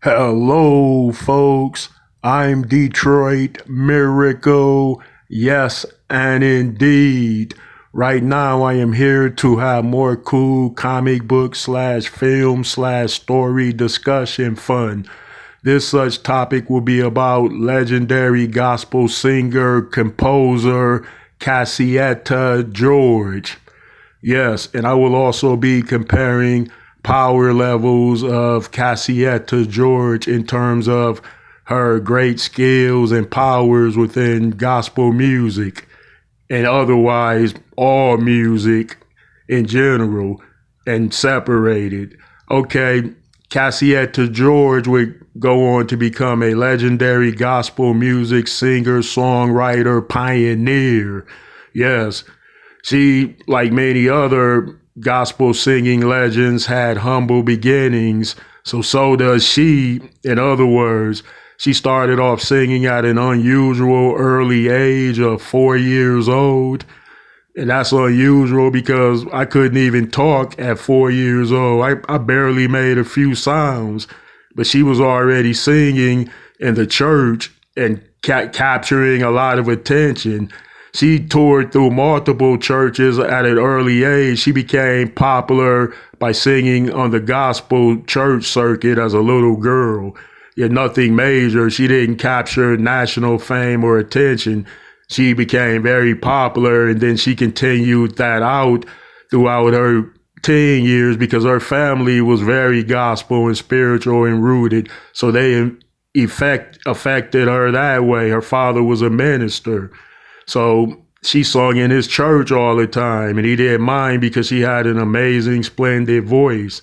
Hello, folks. I'm Detroit Miracle. Yes, and indeed. Right now, I am here to have more cool comic book slash film slash story discussion fun. This such topic will be about legendary gospel singer, composer, Cassietta George. Yes, and I will also be comparing power levels of Cassietta George in terms of her great skills and powers within gospel music and otherwise all music in general and separated. Okay, Cassietta George would go on to become a legendary gospel music singer, songwriter, pioneer. Yes, she, like many other gospel singing legends, had humble beginnings. So does she. In other words, she started off singing at an unusual early age of 4 years old. And that's unusual because I couldn't even talk at 4 years old. I barely made a few sounds, but she was already singing in the church and capturing a lot of attention. She toured through multiple churches at an early age. She became popular by singing on the gospel church circuit as a little girl. Yet nothing major. She didn't capture national fame or attention. She became very popular, and then she continued that out throughout her teen years because her family was very gospel and spiritual and rooted. So they affected her that way. Her father was a minister. So she sung in his church all the time, and he didn't mind because she had an amazing, splendid voice.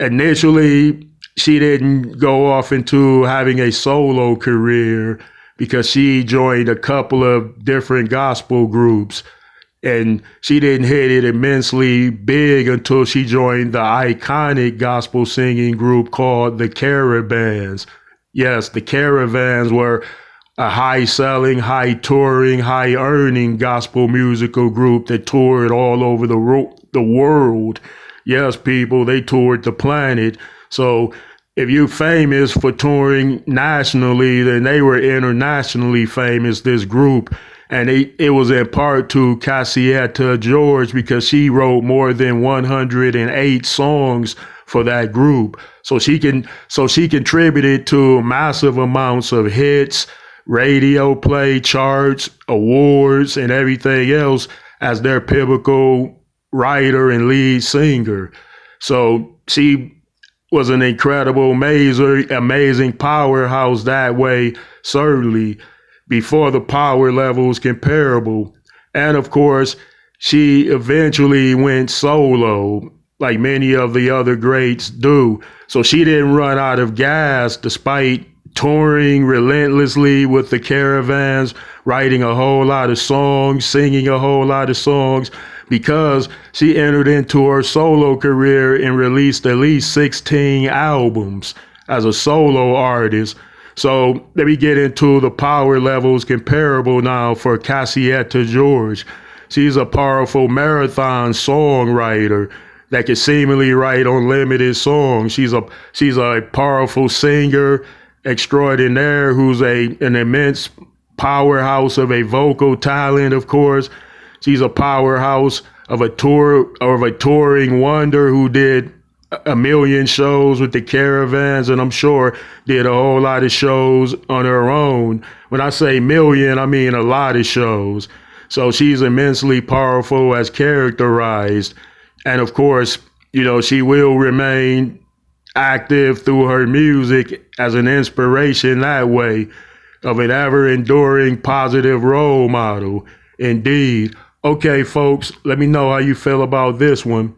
Initially, she didn't go off into having a solo career because she joined a couple of different gospel groups, and she didn't hit it immensely big until she joined the iconic gospel singing group called the Caravans. Yes, the Caravans were a high-selling, high-touring, high-earning gospel musical group that toured all over the world. Yes, people, they toured the planet. So if you're famous for touring nationally, then they were internationally famous, this group. And it was in part to Cassietta George because she wrote more than 108 songs for that group. So she contributed to massive amounts of hits, radio play, charts, awards, and everything else as their pivotal writer and lead singer. So she was an incredible, amazing powerhouse that way, certainly, before the power levels comparable. And of course, she eventually went solo, like many of the other greats do. So she didn't run out of gas despite touring relentlessly with the Caravans, writing a whole lot of songs, singing a whole lot of songs, because she entered into her solo career and released at least 16 albums as a solo artist. So let me get into the power levels comparable now for Cassietta George. She's a powerful marathon songwriter that can seemingly write unlimited songs. She's a powerful singer extraordinaire who's an immense powerhouse of a vocal talent, of course. She's a powerhouse of a touring wonder who did a million shows with the Caravans, and I'm sure did a whole lot of shows on her own. When I say million, I mean a lot of shows. So she's immensely powerful as characterized. And of course, she will remain active through her music as an inspiration that way of an ever-enduring positive role model. Indeed. Okay, folks, let me know how you feel about this one.